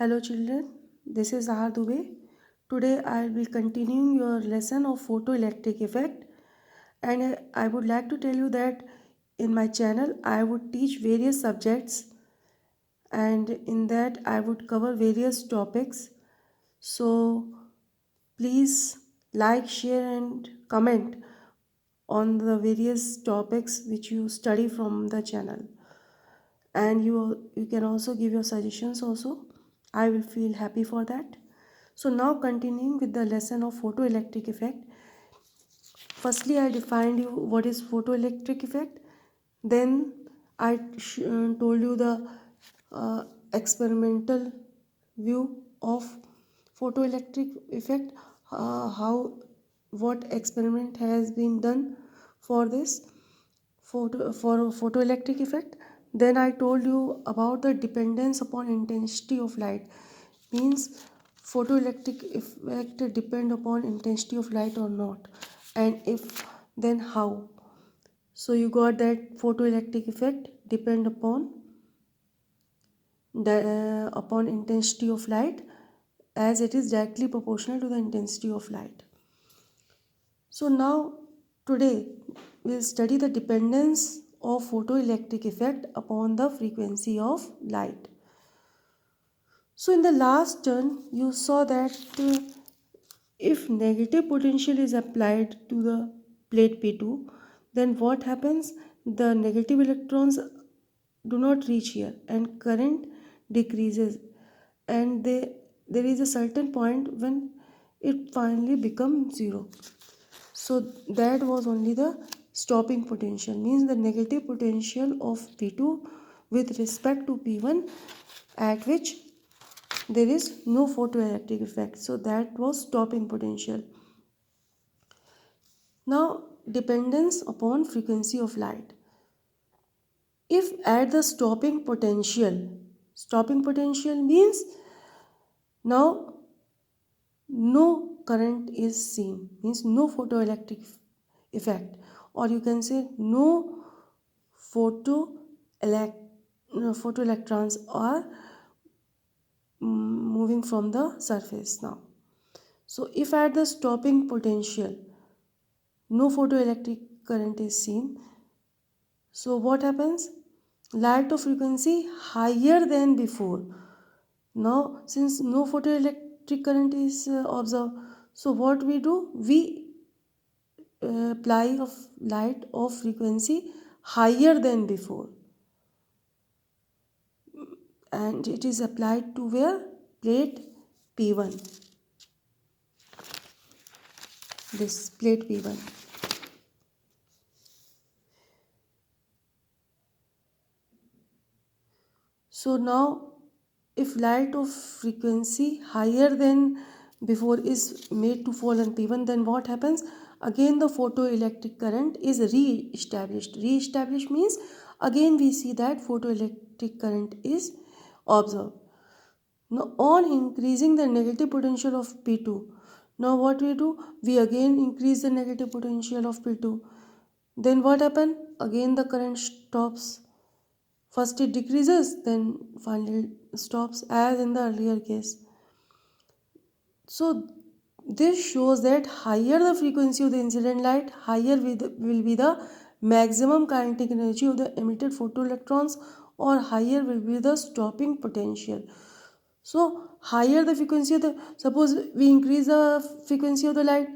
Hello children, this is Ahar Dubey. Today I will be continuing your lesson of photoelectric effect, and I would like to tell you that in my channel I would teach various subjects, and in that I would cover various topics. So please like, share and comment on the various topics which you study from the channel, and you can also give your suggestions also. I will feel happy for that. So now continuing with the lesson of photoelectric effect. Firstly, I defined you what is photoelectric effect. Then I told you the experimental view of photoelectric effect, how what experiment has been done for this for photoelectric effect. Then I told you about the dependence upon intensity of light, means photoelectric effect depend upon intensity of light or not, and if then how. So you got that photoelectric effect depend upon the upon intensity of light, as it is directly proportional to the intensity of light. So now today we'll study the dependence of photoelectric effect upon the frequency of light. So in the last turn you saw that if negative potential is applied to the plate P2, then what happens? The negative electrons do not reach here and current decreases, and there is a certain point when it finally becomes zero. So that was only the stopping potential, means the negative potential of P2 with respect to P1, at which there is no photoelectric effect. So that was stopping potential. Now dependence upon frequency of light. If at the stopping potential means now no current is seen, means no photoelectric effect, or you can say no photoelectrons are moving from the surface now. So if at the stopping potential no photoelectric current is seen, so what happens? Light of frequency higher than before. Now since no photoelectric current is observed, so what we do? We apply of light of frequency higher than before, and it is applied to where? Plate P1, this plate P1. So now if light of frequency higher than before is made to fall on P1, then what happens? Again the photoelectric current is re-established. Re-established means again we see that photoelectric current is observed. Now on increasing the negative potential of P2, now what we do? We again increase the negative potential of P2. Then what happen? Again the current stops. First it decreases, then finally stops, as in the earlier case. So this shows that higher the frequency of the incident light, higher will be the maximum kinetic energy of the emitted photoelectrons, or higher will be the stopping potential. So higher the frequency of the, suppose we increase the frequency of the light,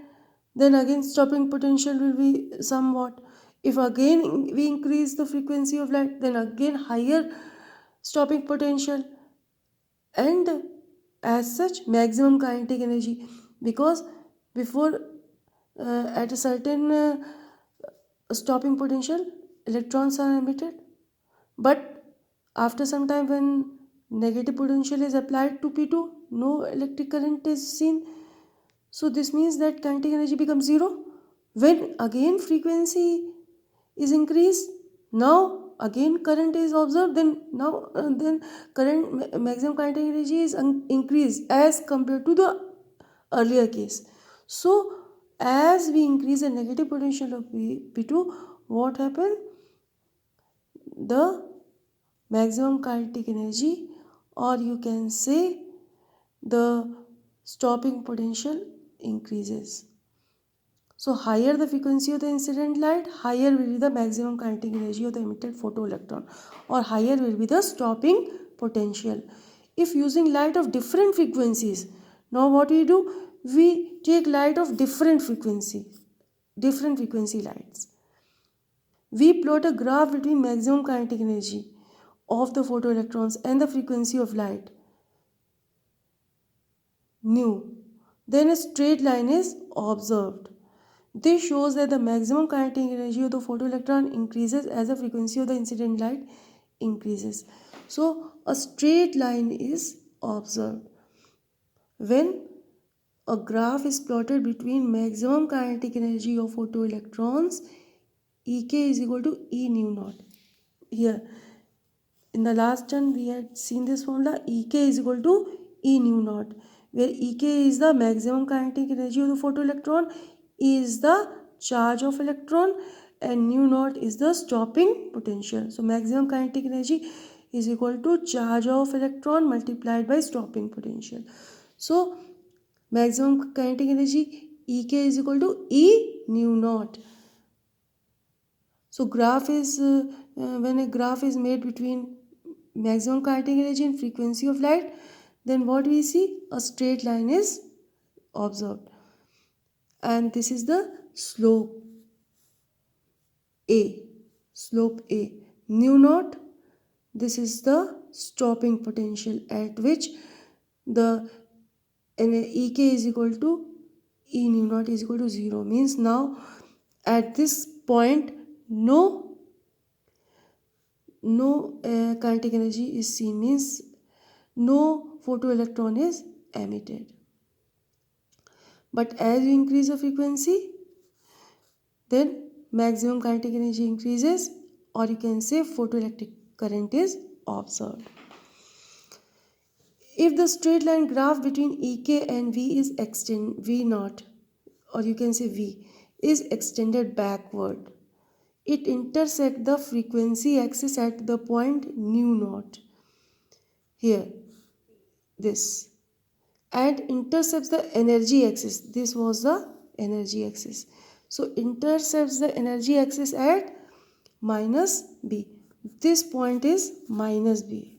then again stopping potential will be somewhat. If again we increase the frequency of light, then again higher stopping potential, and as such maximum kinetic energy, because before at a certain stopping potential electrons are emitted, but after some time when negative potential is applied to P2, no electric current is seen. So this means that kinetic energy becomes zero. When again frequency is increased, now again current is observed, then now then current maximum kinetic energy is increased as compared to the earlier case. So as we increase the negative potential of P2, what happened? The maximum kinetic energy, or you can say the stopping potential increases. So higher the frequency of the incident light, higher will be the maximum kinetic energy of the emitted photoelectron, or higher will be the stopping potential. If using light of different frequencies, now what we do? We take light of different frequency lights. We plot a graph between maximum kinetic energy of the photoelectrons and the frequency of light nu. Then a straight line is observed. This shows that the maximum kinetic energy of the photoelectron increases as the frequency of the incident light increases. So a straight line is observed when a graph is plotted between maximum kinetic energy of photoelectrons, Ek is equal to E nu naught. Here in the last turn we had seen this formula, Ek is equal to E nu naught, where Ek is the maximum kinetic energy of the photoelectron, E is the charge of electron, and nu naught is the stopping potential. So maximum kinetic energy is equal to charge of electron multiplied by stopping potential. So maximum kinetic energy Ek is equal to E nu naught. So graph is when a graph is made between maximum kinetic energy and frequency of light, then what we see? A straight line is observed, and this is the slope A. Nu naught, this is the stopping potential at which the Ek is equal to E nu naught is equal to 0. Means now at this point no kinetic energy is seen, means no photoelectron is emitted. But as you increase the frequency, then maximum kinetic energy increases, or you can say photoelectric current is observed. If the straight line graph between Ek and V is V naught, or you can say V, is extended backward, it intersects the frequency axis at the point nu naught. Here, this, and intercepts the energy axis. This was the energy axis. So intercepts the energy axis at minus B. This point is minus B.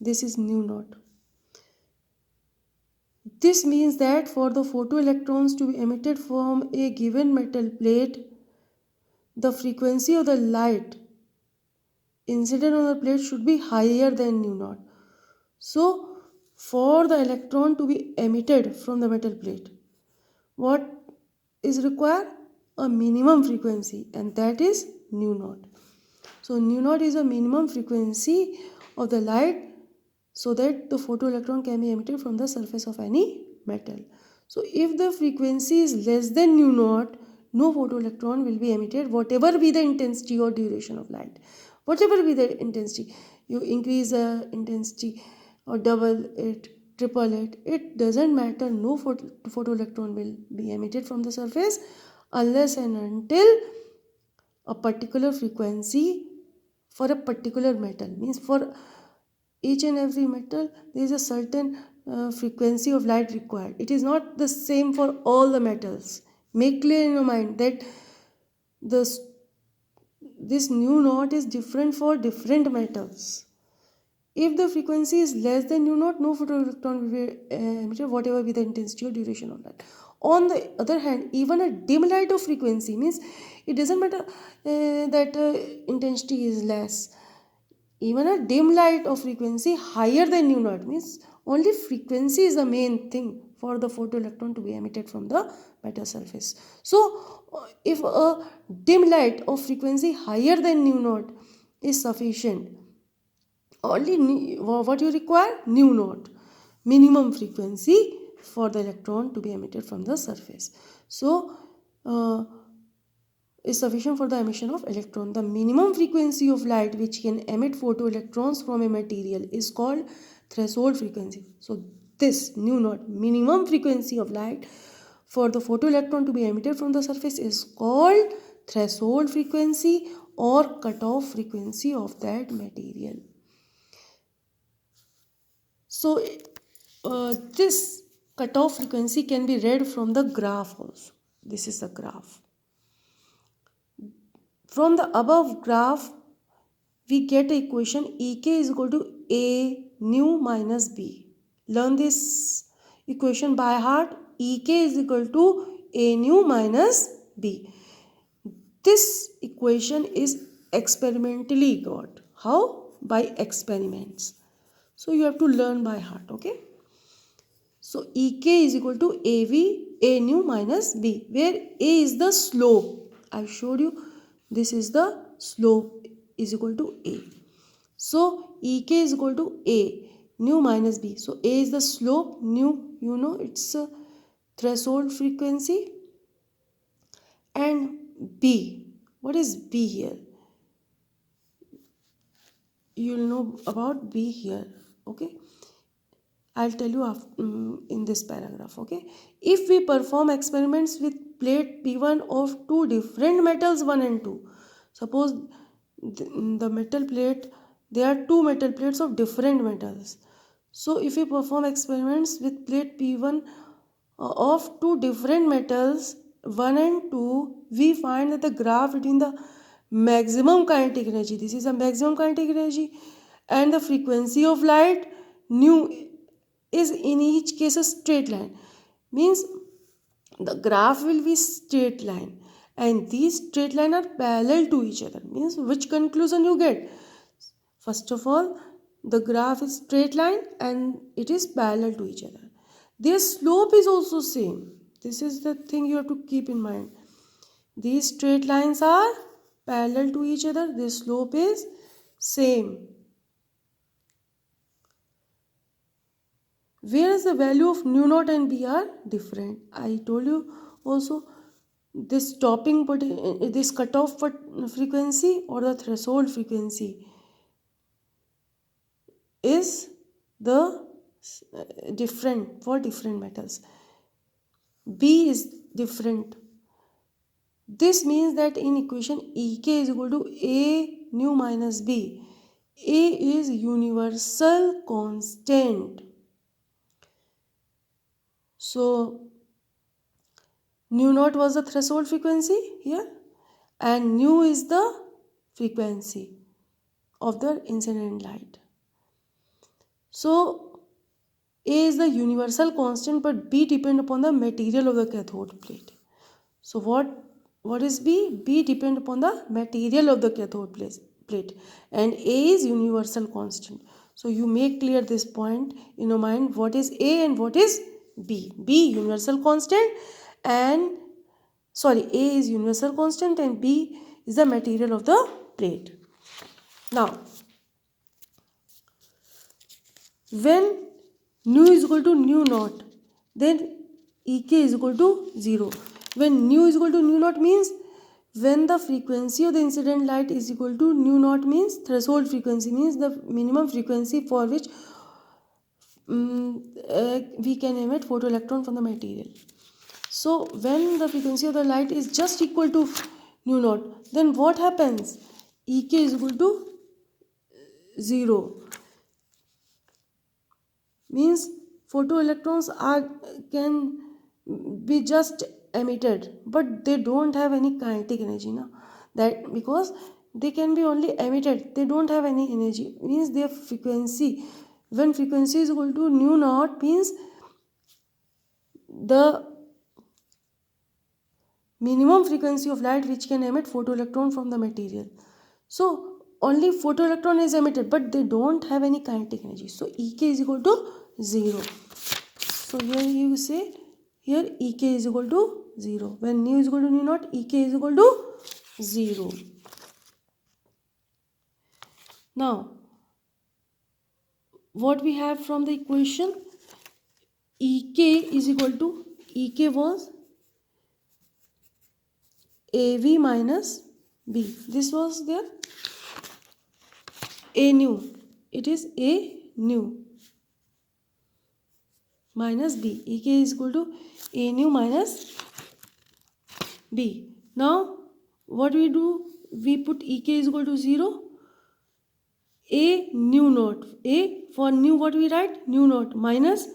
This is nu naught. This means that for the photoelectrons to be emitted from a given metal plate, the frequency of the light incident on the plate should be higher than nu naught. So for the electron to be emitted from the metal plate, what is required? A minimum frequency, and that is nu naught. So nu naught is a minimum frequency of the light so that the photoelectron can be emitted from the surface of any metal. So if the frequency is less than nu naught, no photoelectron will be emitted, whatever be the intensity or duration of light. Whatever be the intensity, you increase the intensity or double it, triple it, it doesn't matter, no photoelectron will be emitted from the surface unless and until a particular frequency for a particular metal. Means for each and every metal there is a certain frequency of light required. It is not the same for all the metals. Make clear in your mind that this nu naught is different for different metals. If the frequency is less than nu naught, no photoelectron will be emitted, whatever be the intensity or duration of light. On the other hand, even a dim light of frequency, means it doesn't matter that intensity is less. Even a dim light of frequency higher than nu naught, means only frequency is the main thing for the photoelectron to be emitted from the metal surface. So if a dim light of frequency higher than nu naught is sufficient, only what you require? Nu naught, minimum frequency for the electron to be emitted from the surface. So is sufficient for the emission of electron. The minimum frequency of light which can emit photoelectrons from a material is called threshold frequency. So this nu naught, minimum frequency of light for the photoelectron to be emitted from the surface, is called threshold frequency or cutoff frequency of that material. So this cutoff frequency can be read from the graph also. This is the graph. From the above graph, we get a equation Ek is equal to A nu minus B. Learn this equation by heart. Ek is equal to A nu minus B. This equation is experimentally got. How? By experiments. So you have to learn by heart, okay? So Ek is equal to AV, A nu minus B, where A is the slope. I showed you this is the slope is equal to A. So Ek is equal to A nu minus B. So A is the slope, nu, you know, it's a threshold frequency, and B. What is B here? You will know about B here, okay? I'll tell you in this paragraph, okay? If we perform experiments with plate P1 of two different metals 1 and 2, suppose the metal plate, there are two metal plates of different metals. So if we perform experiments with plate P1 of two different metals 1 and 2, we find that the graph between the maximum kinetic energy, this is a maximum kinetic energy, and the frequency of light nu is in each case a straight line. Means the graph will be straight line, and these straight line are parallel to each other. Means which conclusion you get? First of all, the graph is straight line and it is parallel to each other. Their slope is also same. This is the thing you have to keep in mind. These straight lines are parallel to each other. Their slope is same. Whereas the value of nu naught and B are different. I told you also this stopping this cutoff frequency or the threshold frequency is the different for different metals. B is different. This means that in equation Ek is equal to A nu minus B, A is universal constant. So nu naught was the threshold frequency here, and nu is the frequency of the incident light. So A is the universal constant, but B depends upon the material of the cathode plate. So what is B? B depends upon the material of the cathode plate, and A is universal constant. So you make clear this point in your mind, what is A and what is B. B universal constant and A is universal constant and B is the material of the plate. Now when nu is equal to nu naught, then Ek is equal to 0. When nu is equal to nu naught means when the frequency of the incident light is equal to nu naught, means threshold frequency, means the minimum frequency for which we can emit photoelectron from the material. So when the frequency of the light is just equal to nu naught, then what happens? Ek is equal to 0. Means photoelectrons can be just emitted, but they don't have any kinetic energy now. That because they can be only emitted, they don't have any energy. Means their frequency, when frequency is equal to nu naught, means the minimum frequency of light which can emit photoelectron from the material. So only photoelectron is emitted, but they don't have any kinetic energy. So Ek is equal to 0. So here you say, here Ek is equal to 0. When nu is equal to nu naught, Ek is equal to 0. Now, what we have from the equation, Ek is equal to, Ek was AV minus B. This was there A nu. It is A nu minus B. Ek is equal to A nu minus B. Now what we do? We put Ek is equal to 0. A nu naught. A for nu what we write? Nu naught minus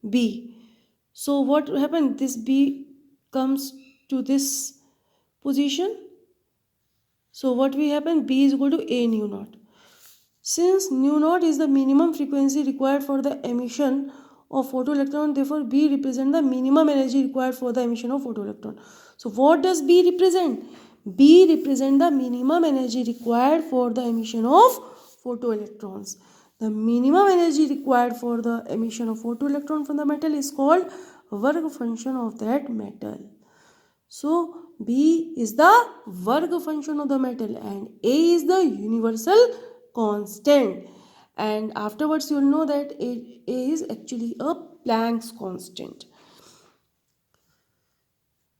B. So what happened? This B comes to this position. So what will happen? B is equal to A nu naught. Since nu naught is the minimum frequency required for the emission of photoelectron, therefore B represents the minimum energy required for the emission of photoelectron. So what does B represent? B represents the minimum energy required for the emission of photoelectrons. The minimum energy required for the emission of photoelectron from the metal is called work function of that metal. So B is the work function of the metal and A is the universal constant. And afterwards you will know that A is actually a Planck's constant.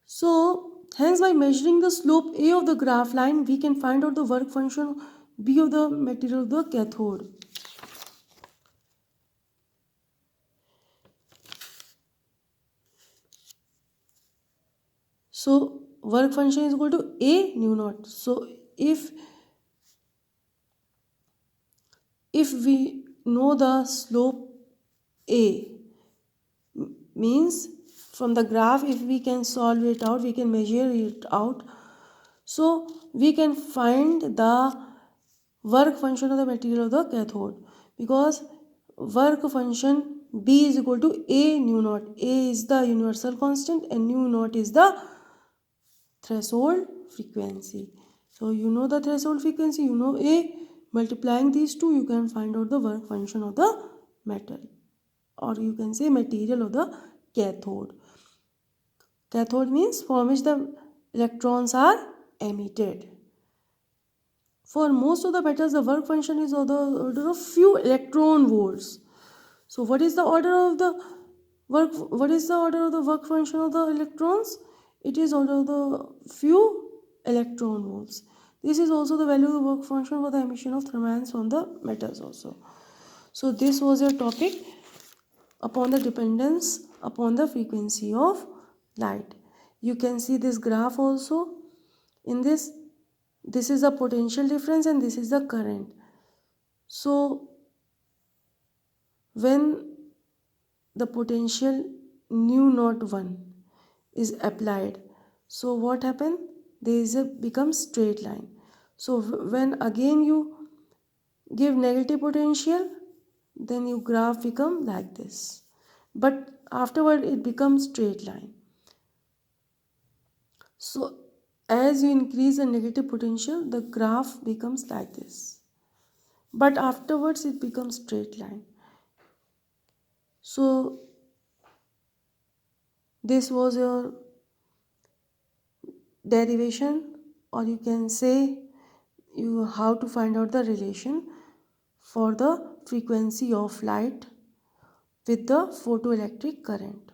So hence by measuring the slope A of the graph line, we can find out the work function B of the material of the cathode. So work function is equal to A nu naught. So if we know the slope A, means from the graph, if we can solve it out, we can measure it out, so we can find the work function of the material of the cathode, because work function B is equal to A nu naught. A is the universal constant and nu naught is the threshold frequency. So you know the threshold frequency, you know A. Multiplying these two, you can find out the work function of the metal, or you can say material of the cathode. Cathode means from which the electrons are emitted. For most of the metals, the work function is of the order of few electron volts. So what is the order of the work? What is the order of the work function of the electrons? It is order of the few electron volts. This is also the value of the work function for the emission of thermions from the metals also. So this was your topic upon the dependence upon the frequency of light. You can see this graph also. In this is the potential difference and this is the current. So when the potential nu naught 1 is applied, so what happens? There is a becomes straight line. So when again you give negative potential, then your graph become like this, but afterward it becomes straight line. So as you increase the negative potential, the graph becomes like this, but afterwards it becomes straight line. So this was your derivation, or you can say you how to find out the relation for the frequency of light with the photoelectric current.